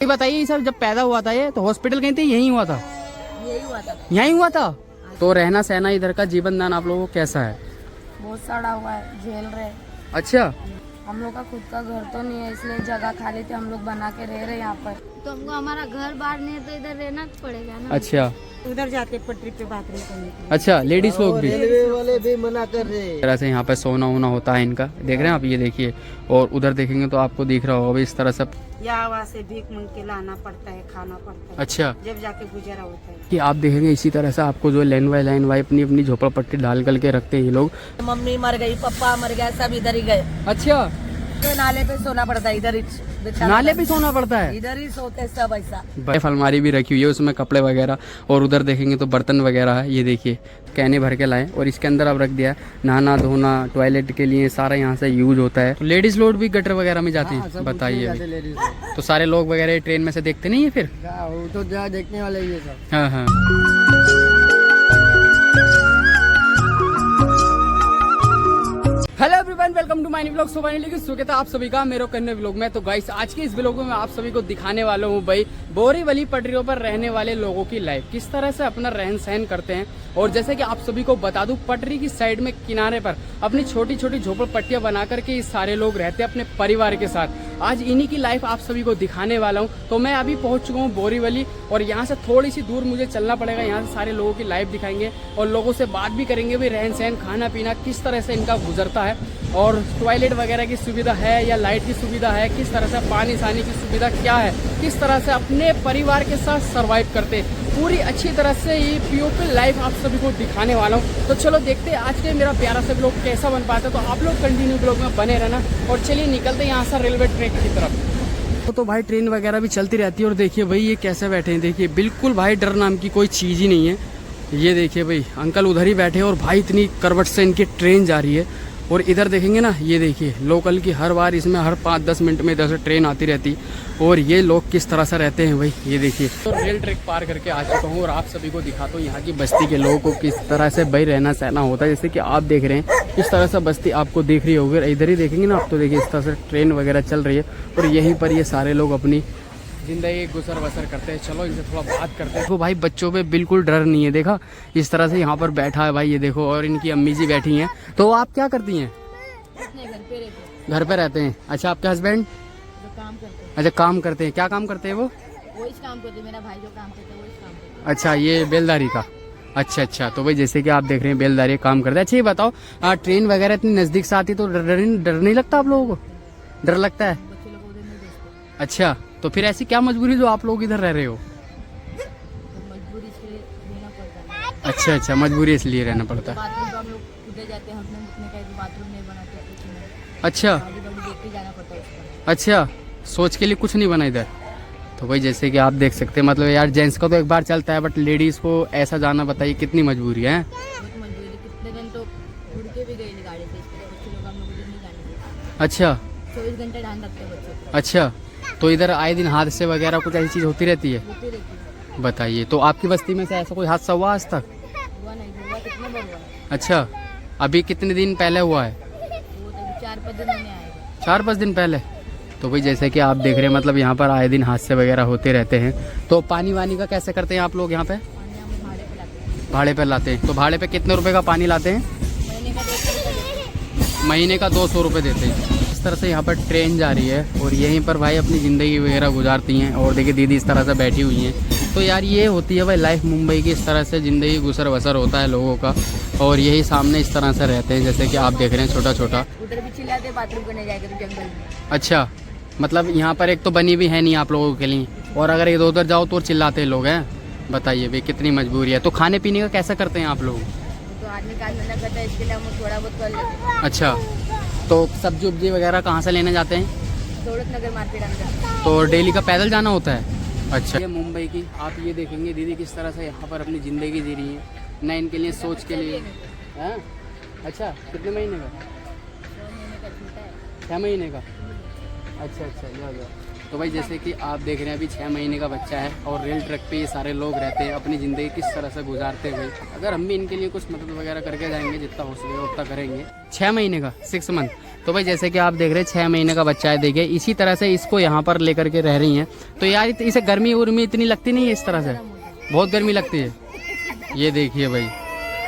ये बताइए, ये सब जब पैदा हुआ था ये तो हॉस्पिटल कहीं थे, यहीं हुआ था? यही हुआ था। यहीं हुआ था। तो रहना सहना इधर का जीवन दान आप लोगों को कैसा है? बहुत सारा हुआ है, झेल रहे। अच्छा, हम लोग का खुद का घर तो नहीं है, इसलिए जगह खाली थी, हम लोग बना के रह रहे यहाँ पर। तो हमको हमारा घर बाहर नहीं है तो इधर रहना पड़ेगा ना। अच्छा उधर जाते पटरी पे बाथरूम करने के लिए। अच्छा, लेडीज लोग भी रेलवे वाले भी मना कर रहे हैं। इस तरह से यहाँ पे सोना वोना होता है इनका, देख रहे हैं आप, ये देखिए। और उधर देखेंगे तो आपको दिख रहा होगा इस तरह से। यहाँ वहाँ से भीख मांग के लाना पड़ता है, खाना पड़ता है। अच्छा, जब जाके गुजारा होता है। कि आप देखेंगे इसी तरह से आपको जो लाइन बाई अपनी अपनी झोपड़पट्टी डाल करके रखते हैं ये लोग। मम्मी मर गई, पापा मर गया, सब इधर ही गए। अच्छा, तो नाले पे सोना पड़ता है, इधर ही नाले पे सोना पड़ता है। इधर ही सोते सब ऐसा। बर्फ अलमारी भी रखी हुई है, उसमें कपड़े वगैरह, और उधर देखेंगे तो बर्तन वगैरह है। ये देखिए कहने भर के लाए और इसके अंदर अब रख दिया नहाना धोना टॉयलेट के लिए सारा यहाँ से यूज होता है। तो लेडीज लोग भी गटर वगैरह में जाते हैं, बताइए। तो सारे लोग वगैरह ट्रेन में से देखते नहीं है फिर? वो तो जा देखने वाले ये सब। हाँ हाँ। Hello everyone, welcome to my new vlog. सुबह लेकिन स्वागत है आप सभी का मेरे कन्या व्लॉग में। तो गाइस आज के इस व्लॉग में मैं आप सभी को दिखाने वाला हूँ भाई बोरीवली पटरियों पर रहने वाले लोगों की लाइफ किस तरह से अपना रहन सहन करते हैं। और जैसे कि आप सभी को बता दूं, पटरी की साइड में किनारे पर अपनी छोटी छोटी झोपड़पट्टियां बना करके ये सारे लोग रहते हैं अपने परिवार के साथ। आज इन्हीं की लाइफ आप सभी को दिखाने वाला हूँ। तो मैं अभी पहुंच चुका हूँ बोरीवली और यहाँ से थोड़ी सी दूर मुझे चलना पड़ेगा। यहाँ से सारे लोगों की लाइफ दिखाएंगे और लोगों से बात भी करेंगे भी रहन सहन खाना पीना किस तरह से इनका गुजरता है, और टॉयलेट वगैरह की सुविधा है या लाइट की सुविधा है, किस तरह से पानी सानी की सुविधा क्या है, किस तरह से अपने परिवार के साथ सरवाइव करते, पूरी अच्छी तरह से ये पीओपी लाइफ आप सभी को दिखाने वाला हूँ। तो चलो देखते हैं आज के मेरा प्यारा सा ब्लॉग कैसा बन पाता है। तो आप लोग कंटिन्यू ब्लॉग में बने रहना और चलिए निकलते हैं यहाँ से रेलवे ट्रैक की तरफ। तो भाई ट्रेन वगैरह भी चलती रहती है और देखिए भाई ये कैसे बैठे हैं, देखिए बिल्कुल भाई डर नाम की कोई चीज़ ही नहीं है। ये देखिए भाई अंकल उधर ही बैठे हैं और भाई इतनी करवट से इनकी ट्रेन जा रही है। और इधर देखेंगे ना, ये देखिए लोकल की हर बार इसमें हर 5-10 मिनट में इधर से ट्रेन आती रहती। और ये लोग किस तरह से रहते हैं भाई, ये देखिए। तो रेल ट्रैक पार करके आ चुका हूँ और आप सभी को दिखाता हूँ यहाँ की बस्ती के लोगों को किस तरह से भाई रहना सहना होता है। जैसे कि आप देख रहे हैं इस तरह से बस्ती आपको दिख रही होगी। इधर ही देखेंगे ना आप तो देखिए इस तरह से ट्रेन वगैरह चल रही है और यहीं पर ये सारे लोग अपनी जिंदगी गुजर बसर करते हैं। चलो इनसे थोड़ा बात करते हैं। तो भाई बच्चों पे बिल्कुल डर नहीं है, देखा इस तरह से यहाँ पर बैठा है भाई, ये देखो। और इनकी अम्मी जी बैठी हैं। तो आप क्या करती हैं? घर पे रहते हैं। अच्छा, आपके हस्बैंड काम करते हैं। अच्छा काम करते हैं, क्या काम करते हैं वो? इस काम करते हैं, मेरा भाई जो काम करता है वो इस काम करता है। अच्छा, ये बेलदारी का। अच्छा अच्छा, तो भाई जैसे कि आप देख रहे हैं बेलदारी काम करते हैं। अच्छा ये बताओ, ट्रेन वगैरह इतनी नजदीक से आती तो डर नहीं लगता आप लोगों को? डर लगता है? बच्चे लोग उधर नहीं भेजते। अच्छा, तो फिर ऐसी क्या मजबूरी जो आप लोग इधर रह रहे हो? तो मजबूरी इसलिए रहना पड़ता है। अच्छा अच्छा, मजबूरी इसलिए रहना पड़ता है। बाथरूम तो हम लोग उधर जाते हैं, हम उतने का बाथरूम नहीं बनाते कुछ नहीं। अच्छा देख के जाना पड़ता है उसका। अच्छा, सोच के लिए कुछ नहीं बना इधर। तो भाई जैसे कि आप देख सकते हैं, मतलब यार जेंट्स का तो एक बार चलता है बट लेडीज को ऐसा जाना, बताइए कितनी मजबूरी है। बहुत मजबूरी, कितने दिन तो उड़ के भी गए गाड़ी से, इसलिए बच्चे लोग हम लोग उधर नहीं जाने देते। अच्छा 24 घंटे ध्यान रखते हैं बच्चों का। अच्छा, तो इधर आए दिन हादसे वगैरह कुछ ऐसी चीज होती रहती है? होती रहती है। बताइए, तो आपकी बस्ती में से ऐसा कोई हादसा हुआ आज तक? हुआ नहीं, हुआ कितने बार हुआ है। अच्छा, अभी कितने दिन पहले हुआ है? वो तो 4-5 दिन में आएगा। 4-5 दिन पहले। तो भाई जैसे कि आप देख रहे हैं, मतलब यहाँ पर आए दिन हादसे वगैरह होते रहते हैं। तो पानी वानी का कैसे करते हैं आप लोग यहाँ पे? पानी हम भाड़े पे लाते हैं। भाड़े पर लाते हैं। तो भाड़े पे कितने रुपए का पानी लाते हैं? महीने का 200 रुपये देते हैं। महीने का 200 रुपये देते हैं। इस तरह से यहाँ पर ट्रेन जा रही है और यहीं पर भाई अपनी ज़िंदगी वगैरह गुजारती हैं। और देखिए दीदी इस तरह से बैठी हुई हैं। तो यार ये होती है भाई लाइफ मुंबई की, इस तरह से ज़िंदगी गुजर बसर होता है लोगों का। और यही सामने इस तरह से रहते हैं जैसे कि आप देख रहे हैं, छोटा छोटा। उधर भी चिल्लाते बाथरूम करने जाएगा तो जंगल में। अच्छा, मतलब यहाँ पर एक तो बनी भी है नहीं आप लोगों के लिए, और अगर इधर उधर जाओ तो चिल्लाते लोग हैं। बताइए भाई कितनी मजबूरी है। तो खाने पीने का कैसे करते हैं आप लोग? तो आदमी काम धंधा करता है, इसके लिए हम थोड़ा बहुत कर लेते हैं। अच्छा, तो सब्जी उब्जी वगैरह कहाँ से लेने जाते हैं? दौलत नगर मार्केट अंदर। तो डेली का पैदल जाना होता है? अच्छा, ये मुंबई की आप ये देखेंगे दीदी किस तरह से यहाँ पर अपनी ज़िंदगी जी रही है ना, इनके लिए सोच के लिए। हाँ अच्छा, कितने महीने का? 6 महीने का छोटा है। 6 महीने का। अच्छा अच्छा, जाओ जाओ। तो भाई जैसे कि आप देख रहे हैं अभी 6 महीने का बच्चा है और रेल ट्रैक पे ये सारे लोग रहते हैं, अपनी ज़िंदगी किस तरह से गुजारते हुए। अगर हम भी इनके लिए कुछ मदद वगैरह करके जाएंगे, जितना हो सके उतना करेंगे। 6 महीने का 6 मंथ। तो भाई जैसे कि आप देख रहे हैं 6 महीने का बच्चा है, देखिए इसी तरह से इसको यहाँ पर लेकर के रह रही हैं। तो यार इसे गर्मी उर्मी इतनी लगती नहीं है इस तरह से? बहुत गर्मी लगती है। ये देखिए भाई।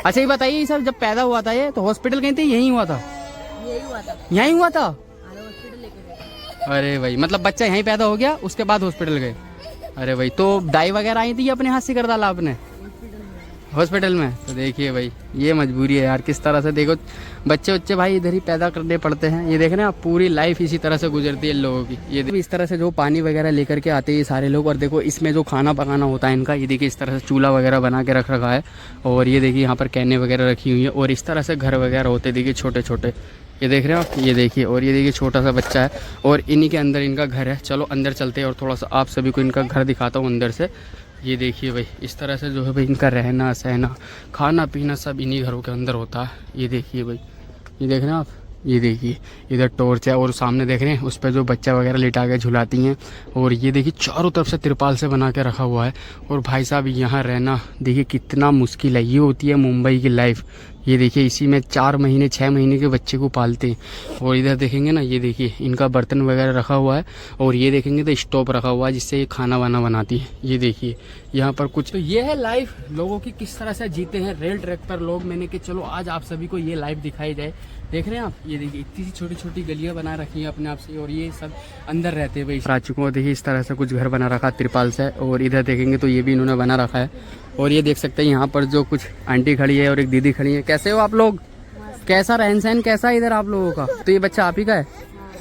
अच्छा ये बताइए, ये सब जब पैदा हुआ था ये तो हॉस्पिटल गए थे, यहीं हुआ था? यहीं हुआ था। अरे भाई मतलब बच्चा यहीं पैदा हो गया, उसके बाद हॉस्पिटल गए? अरे भाई तो दाई वगैरह आई थी, अपने हाथ से कर डाला आपने हॉस्पिटल में? तो देखिए भाई ये मजबूरी है यार, किस तरह से देखो बच्चे भाई इधर ही पैदा करने पड़ते हैं। ये देख रहे हैं आप, पूरी लाइफ इसी तरह से गुजरती है लोगों की। ये इस तरह से जो पानी वगैरह लेकर के आते हैं ये सारे लोग। और देखो इसमें जो खाना पकाना होता है इनका, ये देखिए इस तरह से चूल्हा वगैरह बना के रख रखा है। और ये देखिए यहाँ पर कैने वगैरह रखी हुई है। और इस तरह से घर वगैरह होते देखिए छोटे छोटे, ये देख रहे हो आप, ये देखिए। और ये देखिए छोटा सा बच्चा है और इन्हीं के अंदर इनका घर है। चलो अंदर चलते हैं और थोड़ा सा आप सभी को इनका घर दिखाता हूँ अंदर से। ये देखिए भाई इस तरह से जो है भाई इनका रहना सहना खाना पीना सब इन्हीं घरों के अंदर होता है। ये देखिए भाई, ये देख रहे हैं आप, ये देखिए इधर टॉर्च है और सामने देख रहे हैं उस पर जो बच्चा वगैरह लिटा के झुलाती हैं। और ये देखिए चारों तरफ से तिरपाल से बना के रखा हुआ है। और भाई साहब यहाँ रहना देखिए कितना मुश्किल है। ये होती है मुंबई की लाइफ। ये देखिए इसी में 4 महीने 6 महीने के बच्चे को पालते हैं। और इधर देखेंगे ना, ये देखिए इनका बर्तन वगैरह रखा हुआ है। और ये देखेंगे तो स्टोव रखा हुआ है जिससे ये खाना वाना बनाती है। ये देखिए यहाँ पर कुछ। तो ये है लाइफ लोगों की, किस तरह से जीते हैं रेल ट्रैक पर लोग। मैंने कि चलो आज आप सभी को ये लाइफ दिखाई जाए। देख रहे हैं आप, ये देखिए इतनी सी छोटी छोटी गलियां बना रखी हैं अपने आप से। और ये सब अंदर रहते हैं भाई राजू। देखिए इस तरह से कुछ घर बना रखा तिरपाल से। और इधर देखेंगे तो ये भी इन्होंने बना रखा है। और ये देख सकते हैं यहाँ पर जो कुछ आंटी खड़ी है और एक दीदी खड़ी है। कैसे हो आप लोग? कैसा रहन सहन कैसा है इधर आप लोगों का? तो ये बच्चा आप ही का है?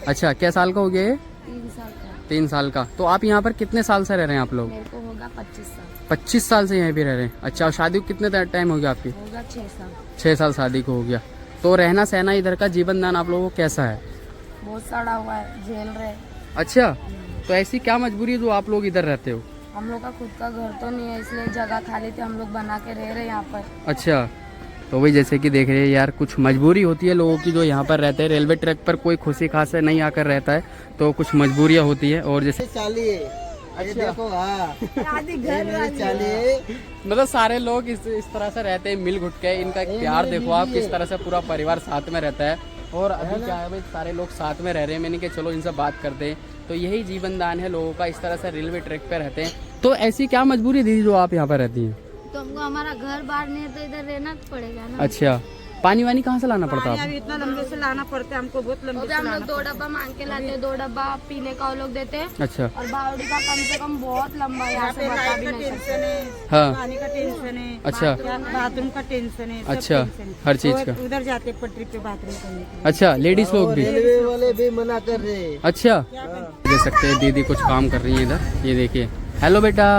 अच्छा क्या साल का हो गया ये? 3 साल का। 3 साल का। तो आप यहाँ पर कितने साल से रह रहे हैं आप लोग? मेरे को होगा 25 साल। 25 साल से यहीं पे रह रहे हैं? अच्छा और शादी को कितने टाइम हो गया आपकी? होगा 6 साल। 6 साल शादी को हो गया। तो रहना सहना इधर का जीवन दान आप लोगों को कैसा है? बहुत सड़ा हुआ है, झेल रहे। अच्छा तो ऐसी क्या मजबूरी है जो आप लोग इधर रहते हो? हम लोग का खुद का घर तो नहीं है, इसलिए जगह खाली थी, हम लोग बना के रह रहे यहाँ पर। अच्छा तो वही जैसे कि देख रहे हैं यार, कुछ मजबूरी होती है लोगों की जो यहाँ पर रहते हैं। रेलवे ट्रैक पर कोई खुशी खास से नहीं आकर रहता है, तो कुछ मजबूरियाँ होती है। और जैसे चालिए देखो, हाँ चालिए मतलब सारे लोग इस तरह से रहते हैं मिल घुट के। इनका प्यार देखो आप, किस तरह से पूरा परिवार साथ में रहता है। और अभी क्या है भाई, सारे लोग साथ में रह रहे हैं। मैंने कहा चलो इनसे बात करते हैं। तो यही जीवन दान है लोगों का, इस तरह से रेलवे ट्रैक पे रहते हैं। तो ऐसी क्या मजबूरी दीदी जो आप यहाँ पर रहती हैं? तो हमको हमारा घर बाहर नहीं है तो इधर रहना पड़ेगा ना। अच्छा पानी वानी कहाँ से लाना पड़ता है? अभी इतना लंबे से लाना पड़ता है हमको, बहुत लंबे से हम लाना लोग 2 डब्बा मांग के लाते हैं, 2 डब्बा पीने का वो लोग देते हैं। अच्छा और बावड़ी का कम से कम बहुत लंबा है, यहाँ से बता लाइट भी का नहीं टेंशन सकते। है, हाँ पानी का टेंशन है, अच्छा बाथरूम का टेंशन है, सब अच्छा, टेंशन है। हर चीज और का। उधर जाते पटरी पे बाथरूम करने के लिए। अच्छा लेडीज लोग भी? रेलवे वाले भी मना कर रहे हैं। अच्छा देख सकते हैं दीदी कुछ काम कर रही है इधर। ये देखिए, हेलो बेटा।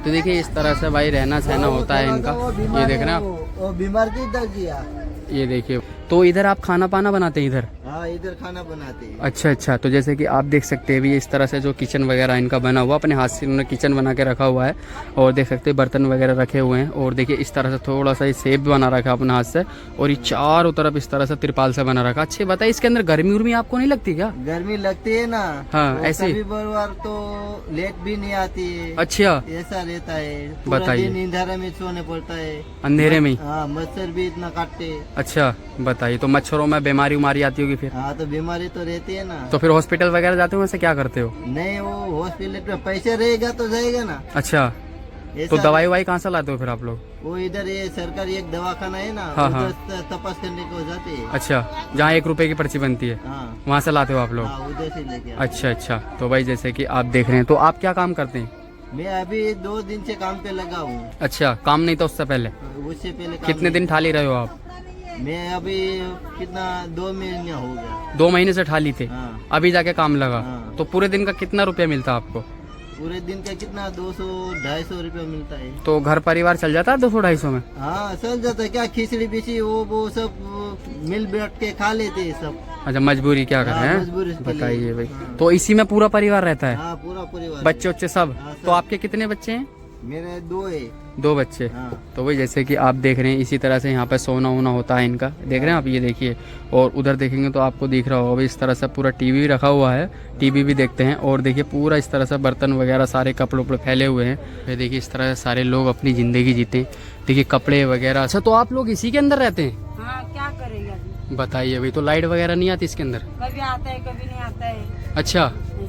तो देखिए इस तरह से भाई रहना सहना होता है इनका। ये देख रहे हैं आप, वो बीमार की दर्द किया। ये देखिए। तो इधर आप खाना पाना बनाते हैं इधर? हाँ इधर खाना बनाते हैं। अच्छा अच्छा। तो जैसे कि आप देख सकते हैं भी इस तरह से जो किचन वगैरह इनका बना हुआ, अपने हाथ से इन्होंने किचन बना के रखा हुआ है। और देख सकते हैं बर्तन वगैरह रखे हुए हैं। और देखिए इस तरह से थोड़ा सा सेब बना रखा है अपने हाथ से। और ये चारों तरफ इस तरह से तिरपाल से बना रखा। अच्छे बताइए इसके अंदर गर्मी उर्मी आपको नहीं लगती क्या? गर्मी लगती है ना। हाँ, तो ऐसे ही। कभी बार तो लेट भी नहीं आती है। अच्छा ऐसा रहता है, पूरा बताइए। दिन अंधेरे में सोने पड़ता है, अंधेरे में ही? हाँ मच्छर भी इतना काटते हैं। अच्छा बताइए। तो मच्छरों में बीमारी उमारी आती होगी फिर? हाँ तो बीमारी तो रहती है ना। तो फिर हॉस्पिटल वगैरह जाते हो, वैसे क्या करते हो? नहीं वो हॉस्पिटल पे पैसे रहेगा तो जाएगा ना। अच्छा तो ऐसा दवाई वाई कहाँ से लाते हो फिर आप लोग? वो इधर ये सरकारी एक दवाखाना है ना, हाँ, हाँ। उधर तपास करने को जाते हैं। अच्छा जहाँ 1 रुपए की पर्ची बनती है हाँ वहाँ से लाते हो आप लोग? हाँ उधर से लेके आते अच्छा अच्छा। तो भाई जैसे कि आप देख रहे हैं, तो आप क्या काम करते हैं? हैं। मैं अभी 2 दिन से काम पे लगा हूँ। अच्छा काम नहीं था उससे पहले? उससे पहले काम कितने नहीं। दिन ठाली रहे हो आप? मैं अभी कितना 2 महीने हो गया। 2 महीने से ठाली थे, हाँ अभी जाके काम लगा। हाँ। तो पूरे दिन का कितना रुपया मिलता आपको? पूरे दिन का कितना 200-250 रुपया मिलता है। तो घर परिवार चल जाता है 200-250 में? हाँ चल जाता है, क्या खिचड़ी बिची वो सब मिल बैठ के खा लेते हैं सब। अच्छा मजबूरी क्या कर रहे हाँ, हैं? मजबूरी के लिए। बताइए भाई। हाँ। तो इसी में पूरा परिवार रहता है? हाँ पूरा परिवार। बच्चे उच्चे सब? हाँ, सब। तो आपके कितने बच्चे हैं? मेरे 2 है। 2 बच्चे। हाँ। तो वही जैसे कि आप देख रहे हैं इसी तरह से यहाँ पे सोना वोना होता है इनका, देख रहे हैं आप, ये देखिए। और उधर देखेंगे तो आपको दिख रहा होगा इस तरह से पूरा टीवी रखा हुआ है, टीवी भी देखते हैं। और देखिए पूरा इस तरह से बर्तन वगैरह सारे कपड़े उपड़े फैले हुए हैं। फिर देखिए इस तरह से सारे लोग अपनी ज़िंदगी जीते हैं। देखिए कपड़े वगैरह। अच्छा तो आप लोग इसी के अंदर रहते हैं? हाँ, क्या करेंगे अभी? बताइए भाई, तो लाइट वगैरह नहीं आती इसके अंदर? कभी आता है कभी नहीं आता है। अच्छा,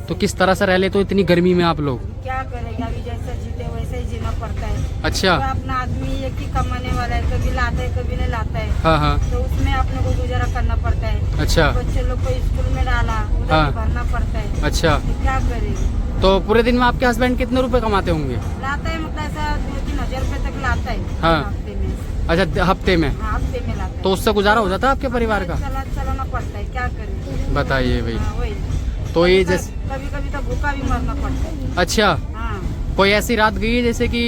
तो किस तरह से रह लेते हो इतनी गर्मी में आप लोग? क्या करेंगे अभी, जैसा जीते वैसे ही जीना पड़ता है। अच्छा। तो अपना आदमी एक ही कमाने वाला है, कभी लाता है कभी नहीं लाता है। हाँ हाँ। तो उसमें अपने को गुजारा करना पड़ता है। अच्छा। बच्चे लोग को स्कूल में डाला, उधर हाँ। भरना पड़ता है। अच्छा, तो क्या करेंगे? तो पूरे दिन में आपके हस्बैंड कितने रुपए कमाते होंगे? लाता है मतलब ऐसा 2-3 हजार रुपए तक लाता है। हाँ। हफ्ते में। अच्छा, हफ्ते में? हाँ, हफ्ते में लाता है। तो उससे गुजारा हो जाता है आपके परिवार का? चलाना पड़ता है, क्या करें? बताइए भाई। हाँ, वही। तो ये जैसे कभी कभी तो भूखा भी मरना पड़ता है। अच्छा, हाँ। कोई ऐसी रात गई है जैसे कि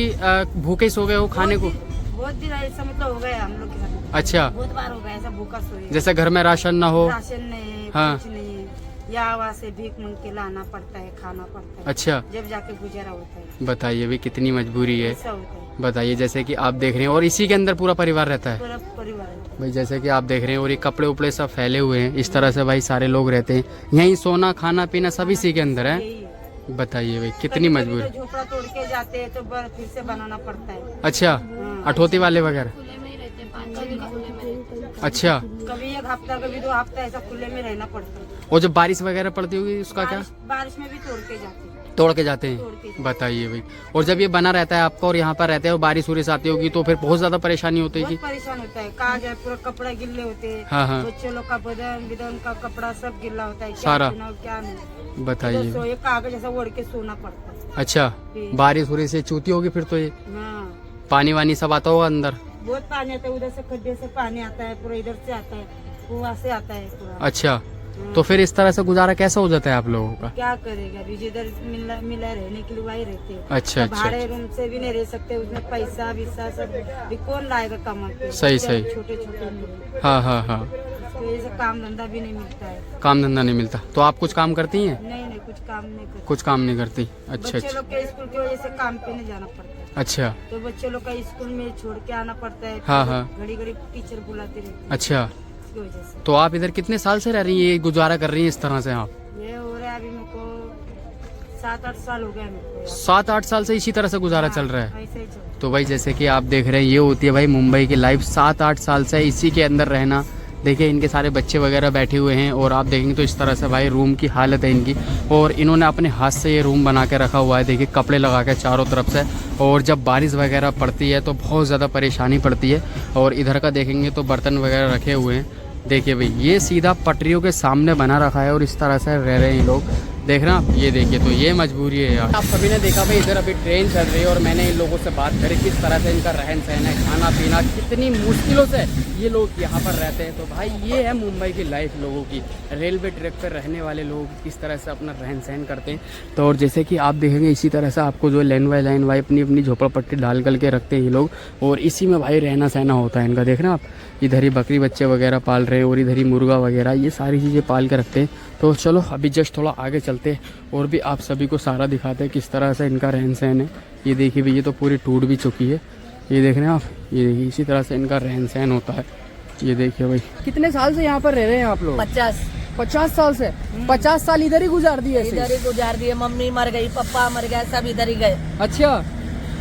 भूखे सो गए हो खाने को? बहुत दिन ऐसा मतलब हो गया हम लोग के साथ। अच्छा, बहुत बार हो गया ऐसा भूखा सोए। जैसे घर में राशन ना हो? राशन नहीं है, हाँ। कुछ नहीं है, या वहाँ से भीख मांग के लाना पड़ता है, खाना पड़ता है। अच्छा, जब जाके गुजारा होता है। बताइए भाई कितनी मजबूरी है। ऐसा होता है। बताइए जैसे कि आप देख रहे हैं और इसी के अंदर पूरा परिवार रहता है पूरा परिवार है। भाई, जैसे कि आप देख रहे हैं। और ये कपड़े उपड़े सब फैले हुए हैं इस तरह से भाई, सारे लोग रहते हैं यहीं, सोना खाना पीना सब इसी के अंदर है। यही है। बताइए भाई कितनी कभी-कभी मजबूरी। तो झोपड़ा तोड़ के जाते हैं तो फिर से बनाना पड़ता है। अच्छा, हाँ। अठोती वाले वगैरह? खुले में ही रहते हैं, 5-6 दिन खुले में रहते हैं। अच्छा, कभी 1 हफ्ता कभी 2 हफ्ता ऐसा खुले में रहना पड़ता है। और जब बारिश वगैरह पड़ती होगी उसका क्या? बारिश में भी तोड़ के जाते हैं। तोड़ के जाते तोड़ हैं? के। बताइए भाई। और जब ये बना रहता है आपका और यहाँ पर रहते हैं और बारिश उरिश आती होगी तो फिर बहुत ज्यादा परेशानी होती है बहुत कि? परेशान होता है, कहा जाए पूरा कपड़ा गिल्ले होते हैं। हाँ हाँ। बच्चों लोग का बदन का कपड़ा सब गिल्ला होता है, क्या सारा? पहनाओ, क्या नहीं। बताइए। तो सोए कागज जैसा ओढ़ के सोना पड़ता है। अच्छा, बारिश उरिश से चूती होगी फिर तो ये हाँ, पानी वानी सब आता होगा अंदर? बहुत पानी आता है, उधर से खड्डे से पानी आता है, पूरा इधर से आता है, कुआं से आता है पूरा। अच्छा, तो फिर इस तरह से गुजारा कैसा हो जाता है आप लोगों का? क्या करेगा अभी, जिधर मिला रहने के लिए वही रहते हैं। अच्छा तो अच्छा, भाड़े रूम से भी नहीं रह सकते, उसमें पैसा विसा सब भी कौन लाएगा कमा के? सही, सही। छोटे छोटे हाँ हाँ हाँ, तो ये सब काम धंधा भी नहीं मिलता है। काम धंधा नहीं मिलता। तो आप कुछ काम करती हैं? नहीं, कुछ काम नहीं करते। कुछ काम नहीं करती? अच्छा बच्चे अच्छा लोग के स्कूल की वजह से काम पे नहीं जाना पड़ता है। अच्छा तो बच्चे लोग का स्कूल में छोड़ के आना पड़ता है। हाँ, हाँ। घड़ी घड़ी टीचर बुलाते रहते हैं, अच्छा। इसकी वजह से। तो आप इधर कितने साल से रह रही हैं, ये गुजारा कर रही हैं इस तरह से आप? ये हो रहा है अभी मेरे को 7-8 साल हो गए मेरे को यार। 7-8 साल से इसी तरह से गुजारा चल रहा है? हाँ, ऐसे ही चल रहा है। तो भाई जैसे कि आप देख रहे हैं ये होती है भाई मुंबई की लाइफ। 7-8 साल से इसी के अंदर रहना। देखिए इनके सारे बच्चे वगैरह बैठे हुए हैं और आप देखेंगे तो इस तरह से भाई रूम की हालत है इनकी। और इन्होंने अपने हाथ से ये रूम बना के रखा हुआ है, देखिए कपड़े लगा के चारों तरफ से। और जब बारिश वगैरह पड़ती है तो बहुत ज़्यादा परेशानी पड़ती है। और इधर का देखेंगे तो बर्तन वगैरह रखे हुए हैं। देखिए भाई ये सीधा पटरियों के सामने बना रखा है और इस तरह से रह रहे हैं लोग, देख रहे हैं आप। ये देखिए तो ये मजबूरी है यार। आप सभी ने देखा भाई इधर अभी ट्रेन चल रही है और मैंने इन लोगों से बात करी किस तरह से इनका रहन सहन है, खाना पीना, कितनी मुश्किलों से ये लोग यहाँ पर रहते हैं। तो भाई ये है मुंबई की लाइफ लोगों की। रेलवे ट्रैक पर रहने वाले लोग किस तरह से अपना रहन सहन करते हैं। तो और जैसे कि आप देखेंगे इसी तरह से आपको जो लाइन बाई लाइन भाई अपनी अपनी झोपड़पट्टी डाल करके रखते हैं ये लोग। और इसी में भाई रहना सहना होता है इनका, देख रहे हैं आप। इधर ही बकरी बच्चे वगैरह पाल रहे हैं और इधर ही मुर्गा वगैरह, ये सारी चीज़ें पाल के रखते हैं। तो चलो अभी जस्ट थोड़ा आगे चलते हैं और भी आप सभी को सारा दिखाते हैं किस तरह से इनका रहन सहन है। ये देखिए भाई ये तो पूरी टूट भी चुकी है, ये देख रहे हैं आप। ये देखिए इसी तरह से इनका रहन सहन होता है। ये देखिए भाई। कितने साल से यहाँ पर रह रहे हैं आप लोग? 50 साल से? 50 साल इधर ही गुजार दिए? इधर ही गुजार दिए। मम्मी मर गई, पापा मर गए, सब इधर ही गए। अच्छा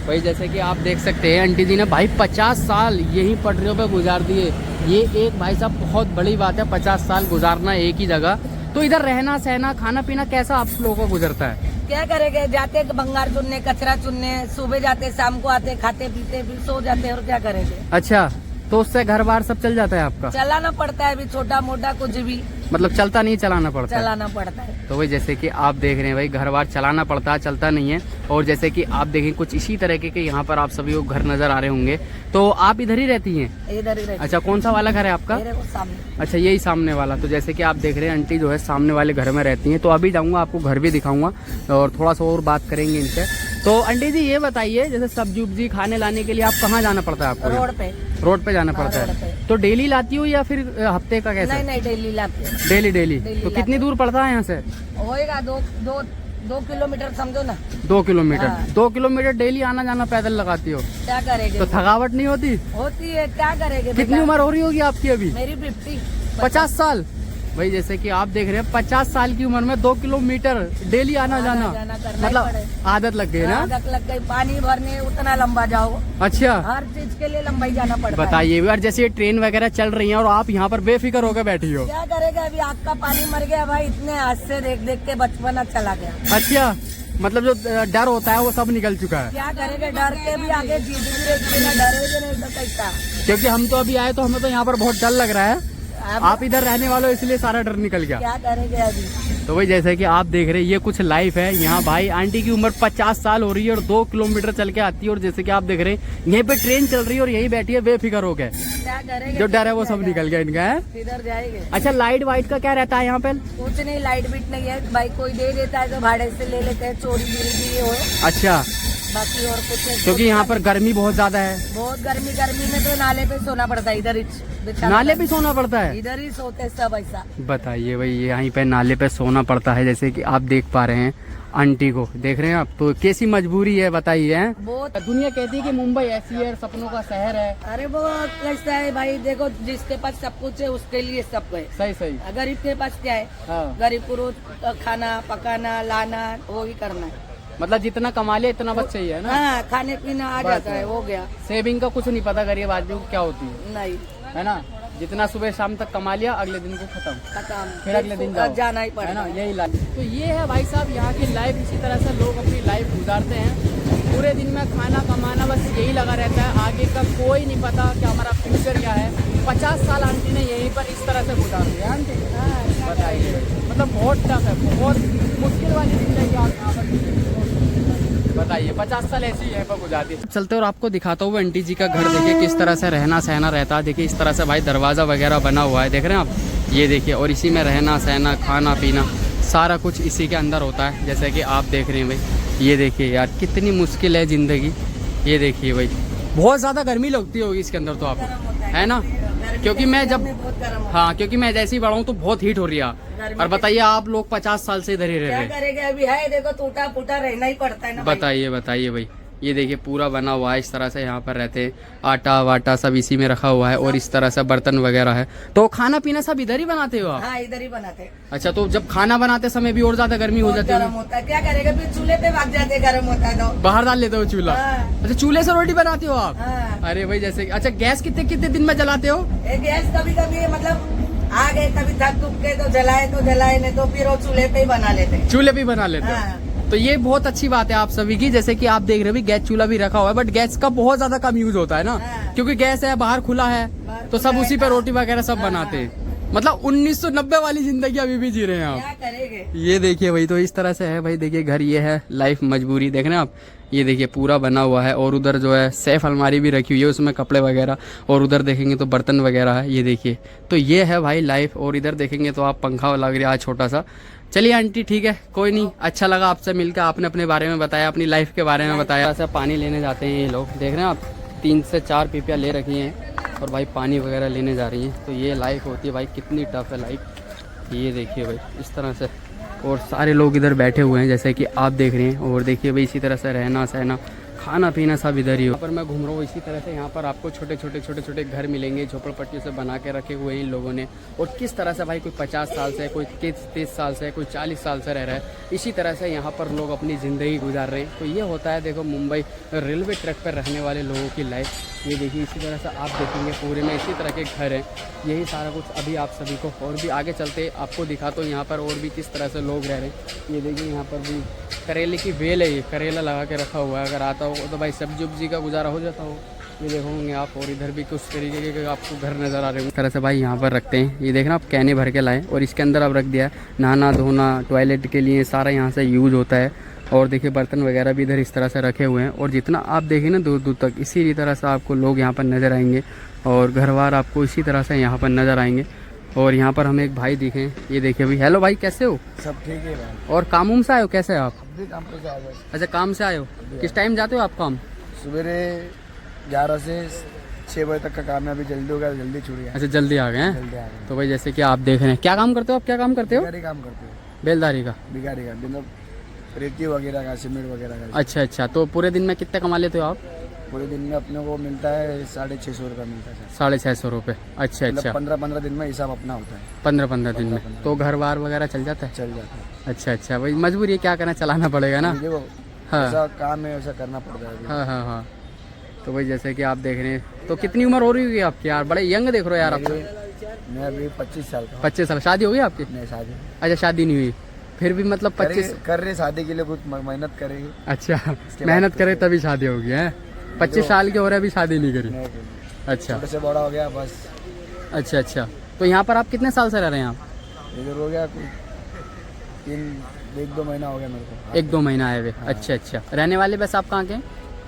भाई जैसे कि आप देख सकते हैं आंटी जी ने भाई 50 साल यहीं पटरियों पे गुजार दिए। ये एक भाई साहब बहुत बड़ी बात है, 50 साल गुजारना एक ही जगह। तो इधर रहना सहना खाना पीना कैसा आप लोगों को गुजरता है? क्या करेंगे, जाते भंगार चुनने, कचरा चुनने, सुबह जाते शाम को आते, खाते पीते फिर सो जाते, और क्या करेंगे। अच्छा, तो उससे घर बार सब चल जाता है आपका? चलाना पड़ता है अभी, छोटा मोटा कुछ भी मतलब चलता नहीं, चलाना पड़ता है? चलाना पड़ता है। तो वही जैसे कि आप देख रहे हैं भाई घर बार चलाना पड़ता है, चलता नहीं है। और जैसे कि आप देखें कुछ इसी तरीके के यहाँ पर आप सभी को घर नजर आ रहे होंगे। तो आप इधर ही रहती हैं? इधर ही रहते। अच्छा, कौन सा वाला घर है आपका? मेरे को सामने। अच्छा, यही सामने वाला। तो जैसे कि आप देख रहे हैं आंटी जो है सामने वाले घर में रहती हैं। तो अभी जाऊंगा आपको घर भी दिखाऊंगा और थोड़ा सा और बात करेंगे इनसे। तो आंटी जी ये बताइए जैसे सब्जी उब्जी खाने लाने के लिए आप कहाँ जाना पड़ता है आपको? रोड पे जाना पड़ता रोड है। पे। तो डेली लाती हो या फिर हफ्ते का कैसा? नहीं डेली लाते। डेली। डेली तो लाते कितनी दूर पड़ता है यहाँ से? होएगा दो 2 किलोमीटर समझो ना। 2 किलोमीटर हाँ। 2 किलोमीटर डेली आना जाना पैदल लगाती हो, क्या करेंगे? तो थकावट नहीं होती? होती है, क्या करेंगे? कितनी बेटा? उम्र हो रही होगी आपकी अभी? मेरी 50। 50 साल। भाई जैसे कि आप देख रहे हैं 50 साल की उम्र में 2 किलोमीटर डेली आना जाना करना ही मतलब पड़े। आदत लग गई ना। आदत लग गई, पानी भरने उतना लंबा जाओ, अच्छा हर चीज के लिए लंबाई जाना पड़ता है। बताइए यार, जैसे ये ट्रेन वगैरह चल रही है और आप यहाँ पर बेफिक्र होकर बैठी हो। क्या करेगा? अभी आग का पानी मर गया भाई, इतने हादसे देख देख के बचपना चला गया। अच्छा, मतलब जो डर होता है वो सब निकल चुका है। क्या करेंगे? डर के भी आगे जीत भी रहती है, डरेगे नहीं तो कैसा? क्योंकि हम तो अभी आए तो हमें तो यहाँ पर बहुत डर लग रहा है। अब आप इधर रहने वालों इसलिए सारा डर निकल गया। क्या करेंगे अभी? तो भाई जैसे कि आप देख रहे हैं ये कुछ लाइफ है यहाँ। भाई आंटी की उम्र 50 साल हो रही है और 2 किलोमीटर चल के आती है, और जैसे कि आप देख रहे हैं यहीं पे ट्रेन चल रही है और यहीं बैठी है बेफिक्र हो गए। क्या करेंगे? जो डर है वो सब निकल गया इनका है। किधर जाएंगे? अच्छा, लाइट वाइट का क्या रहता है यहाँ पे? कुछ नहीं, लाइट बीट नहीं है भाई, कोई दे देता है तो भाड़े से ले लेते हैं, चोरी गिरी भी हो, अच्छा, बाकी और कुछ नहीं। क्योंकि यहाँ पर गर्मी बहुत ज्यादा है। बहुत गर्मी में तो नाले पे सोना पड़ता है, इधर ही बेचारा। नाले पे सोना पड़ता है? इधर ही सोते सब ऐसा। बताइए भाई, यहीं पे नाले पे सोना पड़ता है। जैसे कि आप देख पा रहे हैं आंटी को, देख रहे हैं आप, तो कैसी मजबूरी है बताइए। हैं बहुत। दुनिया कहती है कि मुंबई ऐसी है, सपनों का शहर है। अरे वो कैसा है भाई, देखो जिसके पास सब कुछ है उसके लिए सब है। सही सही। गरीब के पास क्या है? हाँ। गरीब को रोज खाना पकाना लाना वो ही करना है। मतलब जितना कमा लिया इतना बस चाहिए ना। हाँ, खाने पीना आ जाता है, हो गया। सेविंग का कुछ नहीं पता गरीब आदमी को क्या होती है, नहीं, है ना। जितना सुबह शाम तक कमा लिया अगले दिन को खत्म, खत्म, फिर अगले दिन जाओ, जाना ही है पड़ेगा। ना। यही लाइफ। तो ये है भाई साहब यहाँ की लाइफ। इसी तरह से लोग अपनी लाइफ गुजारते हैं। पूरे दिन में खाना कमाना बस यही लगा रहता है, आगे का कोई नहीं पता कि हमारा फ्यूचर क्या है। 50 साल आंटी ने यहीं पर इस तरह से गुजार दिया आंटी। बताइए, मतलब बहुत टफ है, बहुत मुश्किल वाली जिंदगी आप यहाँ पर बताइए। 50 साल ऐसे ही यहाँ पर गुजारती है। चलते और आपको दिखाता हूँ आंटी जी का घर। देखिए किस तरह से रहना सहना रहता है। देखिए इस तरह से भाई दरवाज़ा वगैरह बना हुआ है, देख रहे हैं आप, ये देखिए। और इसी में रहना सहना खाना पीना सारा कुछ इसी के अंदर होता है, जैसे कि आप देख रहे हैं भाई। ये देखिए यार कितनी मुश्किल है ज़िंदगी। ये देखिए भाई, बहुत ज़्यादा गर्मी लगती होगी इसके अंदर तो आपको, है ना। क्योंकि मैं जब, हाँ, क्योंकि मैं जैसे ही बढ़ा हूँ तो बहुत हीट हो रही है। और बताइए आप लोग 50 साल से इधर ही रह रहे हैं। क्या करेंगे? अभी है देखो, टूटा फूटा रहना ही पड़ता है ना। बताइए बताइए भाई। ये देखिए पूरा बना हुआ है, इस तरह से यहाँ पर रहते हैं। आटा वाटा सब इसी में रखा हुआ है, और इस तरह से बर्तन वगैरह है। तो खाना पीना सब इधर ही बनाते हो आप? हाँ, इधर ही बनाते हैं। अच्छा, तो जब खाना बनाते समय भी और ज्यादा गर्मी हो जाती गर्म है? होता है, क्या करेगा? फिर चूल्हे पे भाग जाते, गर्म होता है तो बाहर डाल लेते हो चूल्हा? हाँ। अच्छा, चूल्हे से रोटी बनाते हो आप? हाँ। अरे भाई जैसे, अच्छा गैस कितने कितने दिन में जलाते हो? गैस कभी कभी मतलब आ गए, कभी थक थुक के तो जलाए नहीं तो फिर वो चूल्हे पे ही बना लेते हैं। चूल्हे पे बना लेते हो? हाँ। तो ये बहुत अच्छी बात है आप सभी की। जैसे कि आप देख रहे हो गैस चूल्हा भी रखा हुआ है, बट गैस का बहुत ज्यादा कम यूज होता है ना। हाँ। क्योंकि गैस है, बाहर खुला है, तो सब उसी पे रोटी वगैरह सब बनाते हैं। मतलब 1990 वाली जिंदगी अभी भी जी रहे हैं आप। क्या करेंगे? ये देखिए भाई, तो इस तरह से है भाई। देखिए घर ये है, लाइफ मजबूरी देख रहे हैं आप। ये देखिए पूरा बना हुआ है, और उधर जो है सेफ अलमारी भी रखी हुई है, उसमें कपड़े वगैरह, और उधर देखेंगे तो बर्तन वगैरह है। ये देखिए, तो ये है भाई लाइफ। और इधर देखेंगे तो आप पंखा लग रहा है छोटा सा। चलिए आंटी ठीक है, कोई नहीं, अच्छा लगा आपसे मिलकर। आपने अपने बारे में बताया, अपनी लाइफ के बारे में बताया। ऐसा पानी लेने जाते हैं ये लोग, देख रहे हैं आप, 3 से 4 पीपियाँ ले रखी हैं, और भाई पानी वगैरह लेने जा रही हैं। तो ये लाइफ होती है भाई, कितनी टफ है लाइफ। ये देखिए भाई इस तरह से, और सारे लोग इधर बैठे हुए हैं जैसे कि आप देख रहे हैं। और देखिए भाई इसी तरह से रहना सहना खाना पीना सब इधर ही हो। यहाँ पर मैं घूम रहा हूँ इसी तरह से। यहाँ पर आपको छोटे छोटे घर मिलेंगे, झोपड़पट्टियों से बना के रखे हुए हैं इन लोगों ने। और किस तरह से भाई कोई 50 साल से, कोई 30 साल से, कोई 40 साल से रह रहा है। इसी तरह से यहाँ पर लोग अपनी ज़िंदगी गुजार रहे हैं। तो ये होता है देखो मुंबई रेलवे ट्रैक पर रहने वाले लोगों की लाइफ। ये देखिए इसी तरह से आप देखेंगे पूरे में इसी तरह के घर हैं। यही सारा कुछ अभी आप सभी को, और भी आगे चलते आपको दिखाता हूँ यहाँ पर और भी किस तरह से लोग रह रहे हैं। ये देखिए यहाँ पर भी करेले की बेल है, ये करेला लगा के रखा हुआ है। अगर आता हो तो भाई सब्जी उब्जी का गुजारा हो जाता हो। ये देखोगे आप, और इधर भी कुछ तरीके के आपको घर नज़र आ रहे हैं। इस तरह से भाई यहाँ पर रखते हैं। ये देखना आप, कहने भर के लाए, और इसके अंदर अब रख दिया नहाना धोना टॉयलेट के लिए सारा यहाँ से यूज होता है। और देखिए बर्तन वगैरह भी इधर इस तरह से रखे हुए हैं। और जितना आप देखें ना दूर दूर तक इसी तरह से आपको लोग यहाँ पर नज़र आएंगे, और घरवार आपको इसी तरह से यहाँ पर नज़र आएंगे। और यहाँ पर हमें एक भाई दिखे, ये देखिए भाई। हेलो भाई, कैसे हो? सब ठीक है भाई। और काम उम से आए हो? कैसे है आप? अभी काम पे जा रहे हैं। अच्छा काम से आए हो, किस टाइम जाते हो आप काम? सवेरे 11 से 6 बजे तक का काम है। अभी जल्दी हो गया, जल्दी छूट गया। अच्छा जल्दी आ गए हैं। जल्दी आ गए। तो भाई जैसे कि आप देख रहे हैं, क्या काम करते हो आप? क्या काम करते हो? बिगाड़ी काम करते हो? बेलदारी का? बिगाड़ी का मतलब रेती वगैरह का, सीमेंट वगैरह का। अच्छा अच्छा, तो पूरे दिन में कितने कमा लेते हो आप? पूरे दिन में अपने को मिलता है 650 रुपये मिलता है सर। 650 रुपये। अच्छा अच्छा, 15-15 दिन में हिसाब अपना होता है। 15-15 दिन में तो घर बार वगैरह चल जाता है? चल जाता है। अच्छा अच्छा, भाई मजबूरी है, क्या करना, चलाना पड़ेगा ना। देखो हाँ ऐसा काम है, वैसा करना पड़ता है। हाँ हाँ हाँ। तो भाई जैसे कि आप देख रहे हैं, तो कितनी उम्र हो रही होगी आपकी यार? बड़े यंग देख रहे हो यार आप। मैं अभी 25 साल का हूँ। 25 साल। शादी हो गई आपकी? नहीं शादी अच्छा, शादी नहीं हुई, फिर भी मतलब 25 कर रहे शादी के लिए बहुत मेहनत करेगी। अच्छा, मेहनत करे तभी शादी होगी है। 25 साल के हो रहे, अभी शादी नहीं करी? नहीं, अच्छा छोटे से बड़ा हो गया बस। अच्छा अच्छा, तो यहाँ पर आप कितने साल से रह रहे हैं आप? इधर हो गया कुछ 1-2 महीना हो गया मेरे को। 1-2 महीना आए हुए। अच्छा अच्छा, रहने वाले बस आप कहाँ के हैं?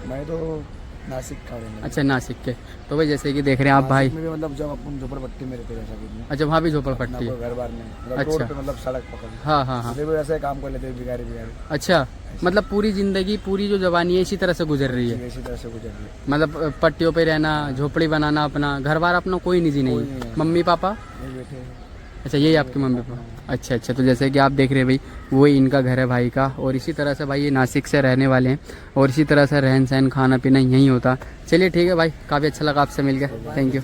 मैं तो नासिक का हूँ। अच्छा, नासिक के। तो भाई जैसे कि देख रहे हैं आप भाई, नासिक में भी मतलब जब अपन झोपड़पट्टी में रहते वैसा कुछ नहीं। अच्छा वहाँ भी झोपड़पट्टी है? घर बार में मतलब अच्छा। रोड पे मतलब सड़क पकड़। हाँ हाँ हाँ। उधर भी वैसे काम कर लेते हैं, बिगाड़ी। अच्छा, मतलब पूरी जिंदगी, पूरी जो जवानी है इसी तरह से गुजर रही है? इसी तरह से गुजर रही है। मतलब पट्टियों पे रहना, झोपड़ी बनाना, अपना घर बार अपना कोई निजी नहीं है? Mummy papa? नहीं बैठे हैं। अच्छा, यही आपके मम्मी पापा? अच्छा अच्छा, तो जैसे कि आप देख रहे हैं भाई, वही इनका घर है भाई का, और इसी तरह से भाई ये नासिक से रहने वाले हैं, और इसी तरह से रहन सहन खाना पीना यहीं होता। चलिए ठीक है भाई, काफ़ी अच्छा लगा आपसे मिल गया, थैंक यू।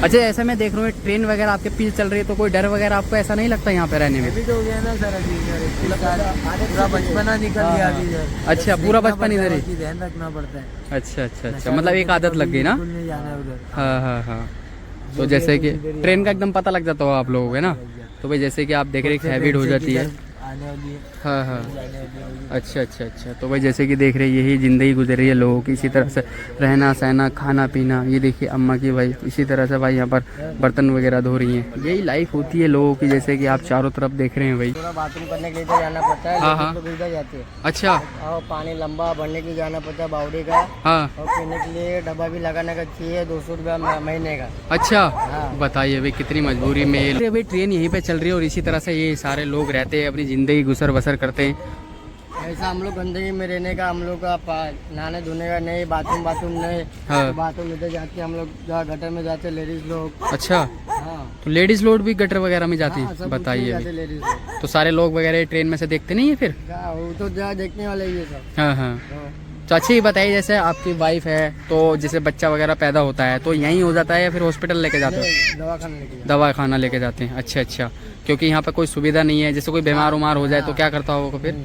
अच्छा, ऐसे मैं देख रहा हूँ ट्रेन वगैरह आपके पील चल रही है, तो कोई डर वगैरह आपको ऐसा नहीं लगता यहाँ पे रहने में? तो हो गया ना सर, पूरा बचपना निकल गया अभी इधर। अच्छा, पूरा बचपन इधर ही? ध्यान रखना पड़ता है। अच्छा अच्छा अच्छा, मतलब एक आदत लग गई ना? नहीं जाना है उधर। हाँ हाँ हाँ। तो जैसे कि ट्रेन का एकदम पता लग जाता हो आप लोगों को, है ना? तो भाई जैसे कि आप देख रहे हैं, हैबिट हो जाती है। आने वाली है, हाँ हाँ। जाने वाली है। अच्छा अच्छा अच्छा, तो भाई जैसे कि देख रहे हैं, यही ज़िंदगी गुजर रही है लोगों की, इसी तरह से रहना सहना खाना पीना। ये देखिए अम्मा की भाई इसी तरह से भाई यहाँ पर बर्तन वगैरह धो रही हैं। यही लाइफ होती है लोगों की, जैसे कि आप चारों तरफ देख रहे हैं भाई। पूरा बाथरूम करने के लिए इधर जाना पड़ता है। हाँ, हाँ। लोग इधर जाते हैं। अच्छा और पानी लंबा भरने के लिए जाना पड़ता है बावड़ी का, हाँ। और पीने के लिए डब्बा भी लगाने का चाहिए 200 रुपया महीने का। अच्छा, हाँ। बताइए भाई कितनी मजबूरी में ये भाई ट्रेन यहीं पे चल रही है, और इसी तरह से ये सारे लोग रहते हैं, अपनी ज़िंदगी गुजर बसर करते हैं। ऐसा हम लोग गंदगी में रहने का, हम लोग का नहाने धोने का नहीं, बाथरूम नहीं। हाँ। बाथरूम इधर जाते हम लोग, जहाँ गटर में जाते लेडीज लोग। अच्छा, हाँ, तो लेडीज लोग भी गटर वगैरह में जाती हाँ, है? सब बताइए जाते भाई। लेडीज लोग। तो सारे लोग वगैरह ट्रेन में से देखते नहीं है फिर? वो तो जहाँ देखने वाले ये सब। हाँ हाँ। हाँ। तो अच्छा ये बताइए, जैसे आपकी वाइफ है, तो जैसे बच्चा वगैरह पैदा होता है तो यहीं हो जाता है या फिर हॉस्पिटल लेके जाते हो? दवाखाना लेके जाते। दवा खाना लेके जाते हैं? अच्छा अच्छा, क्योंकि यहाँ पे कोई सुविधा नहीं है, जैसे कोई बीमार उमार हो जाए तो क्या करता होगा फिर?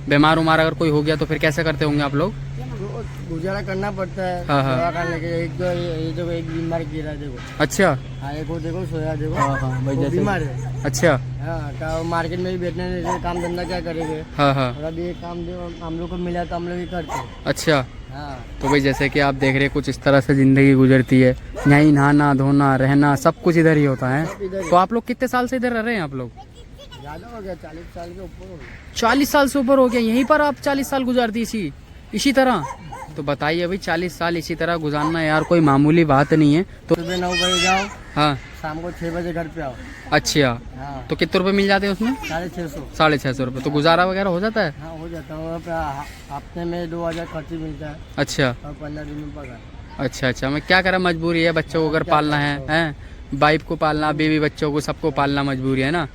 बीमार उमार अगर कोई हो गया तो फिर कैसे करते होंगे आप लोग? तो गुजारा करना पड़ता है। हाँ, हाँ। दवाखाना लेके एक तो ये देखो, एक बीमार गिरा देखो। अच्छा हाँ, एक वो देखो सोया देखो। हाँ हाँ भाई, वो जैसे बीमार है। अच्छा हाँ, का मार्केट में भी बैठने नहीं देते, काम धंधा क्या करेंगे। हाँ हाँ। और अभी एक काम हम लोग को मिला तो हम लोग ही करते हैं। अच्छा, हाँ, तो भाई जैसे कि आप देख रहे हैं, कुछ इस तरह से ज़िंदगी गुजरती है, यहीं नहाना धोना रहना सब कुछ इधर ही होता है। तो आप लोग कितने साल से इधर रह रहे हैं आप लोग? ज्यादा हो गया, 40 साल के ऊपर हो गया। 40 साल से ऊपर हो गया, यहीं पर आप 40 साल गुजारती इसी तरह? तो बताइए भाई, 40 साल इसी तरह गुजारना यार कोई मामूली बात नहीं है। तो सुबह 9 बजे जाओ, हाँ, शाम को 6 बजे घर पे आओ। अच्छा, हाँ, तो कितने रुपए मिल जाते हैं उसमें? 650। 650 रुपये, तो गुजारा वगैरह हो जाता है? हाँ, हो जाता है। वहाँ पे हफ्ते में 2000 खर्ची मिलता है, अच्छा और 15 दिन में पगार। अच्छा अच्छा, मैं क्या करा, मजबूरी है, बच्चों को अगर पालना है, वाइफ को पालना, बीवी बच्चों को सबको पालना मजबूरी है ना।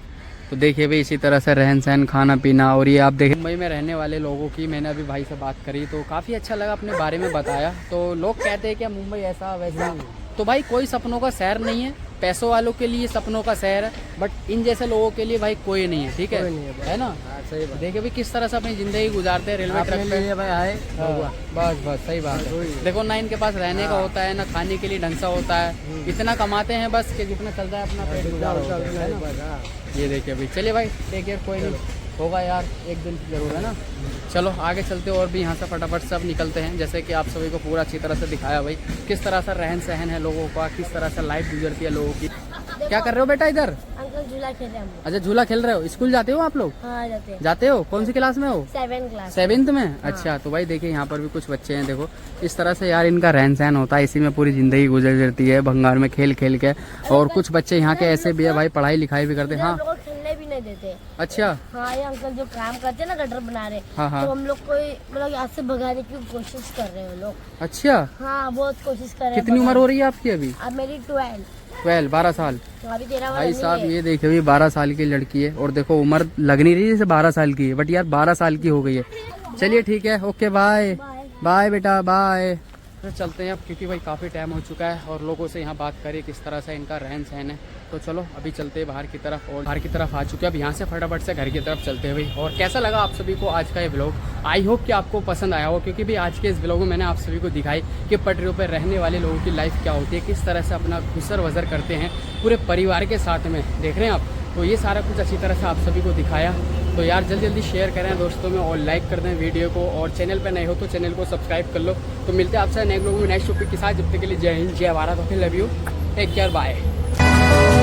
तो देखिए भाई इसी तरह से रहन सहन खाना पीना। और ये आप देखें, मुंबई में रहने वाले लोगों की मैंने अभी भाई से बात करी तो काफ़ी अच्छा लगा, अपने बारे में बताया। तो लोग कहते हैं कि मुंबई ऐसा वैसा, तो भाई कोई सपनों का शहर नहीं है, पैसों वालों के लिए सपनों का शहर है, बट इन जैसे लोगों के लिए भाई कोई नहीं है, ठीक है? है ना? हाँ, सही बात। देखिए भाई किस तरह से अपनी ज़िंदगी गुजारते हैं रेलवे ट्रैक पे। भाई आए, हाँ, बस बस सही बात है। देखो ना, इनके पास रहने का होता है ना, खाने के लिए ढंग सा होता है, इतना कमाते हैं बस कि जितना चल रहा है अपना पेट गुजारा होता है ना। ये देखिए भाई, चलिए भाई टेक केयर, कोई नहीं होगा यार, एक दिन जरूर, है ना? चलो आगे चलते और भी यहाँ से फटाफट सब निकलते हैं। जैसे कि आप सभी को पूरा अच्छी तरह से दिखाया भाई, किस तरह से रहन सहन है लोगों का, किस तरह से लाइफ गुजरती है लोगों की। क्या कर रहे हो बेटा इधर? अंकल झूला खेल रहे हैं हम। अच्छा, झूला खेल रहे हो? स्कूल जाते हो आप लोग? हाँ, जाते हैं। जाते हो? कौन सी क्लास में हो? 7th class. 7th में? अच्छा, तो भाई देखिए यहाँ पर भी कुछ बच्चे हैं, देखो इस तरह से यार इनका रहन सहन होता है, इसी में पूरी जिंदगी गुजर जाती है, भंगार में खेल खेल के। और कुछ बच्चे यहाँ के ऐसे भी है भाई, पढ़ाई लिखाई भी करते हैं। हाँ, हम लोग को खेलने भी नहीं देते। अच्छा, हाँ, ये अंकल जो काम करते हैं ना, गटर बना रहे, हाँ हाँ, तो हम लोग को मतलब यहाँ से भगाने की कोशिश कर रहे हैं वो लोग। अच्छा, हाँ, बहुत कोशिश कर रहे हैं। कितनी उम्र हो रही है आपकी अभी? अब मेरी 12। 12 साल। अभी 13 भाई साहब ये देखिए, अभी 12 साल की लड़की है और देखो उम्र लग नहीं रही जैसे 12 साल की है, बट यार 12 साल की हो गई है। चलिए ठीक है, ओके बाय बाय बेटा बाय। तो चलते हैं अब, क्योंकि भाई काफ़ी टाइम हो चुका है और लोगों से यहाँ बात करिए किस तरह से इनका रहन सहन है। तो चलो अभी चलते हैं बाहर की तरफ, और बाहर की तरफ आ चुके हैं। अब यहाँ से फटाफट से घर की तरफ चलते हैं भाई। और कैसा लगा आप सभी को आज का ये ब्लॉग? आई होप कि आपको पसंद आया हो, क्योंकि भाई आज के इस ब्लॉग में मैंने आप सभी को दिखाई कि पटरियों पर रहने वाले लोगों की लाइफ क्या होती है, किस तरह से अपना गुजर वजर करते हैं पूरे परिवार के साथ में, देख रहे हैं आप। तो ये सारा कुछ अच्छी तरह से आप सभी को दिखाया। तो यार जल्दी जल्दी शेयर करें दोस्तों में और लाइक कर दें वीडियो को, और चैनल पे नए हो तो चैनल को सब्सक्राइब कर लो। तो मिलते हैं आपसे नए ब्लॉग में नेक्स्ट टॉपिक के साथ। जब तक के लिए जय हिंद, जय Bharat, okay, love you, take care, bye.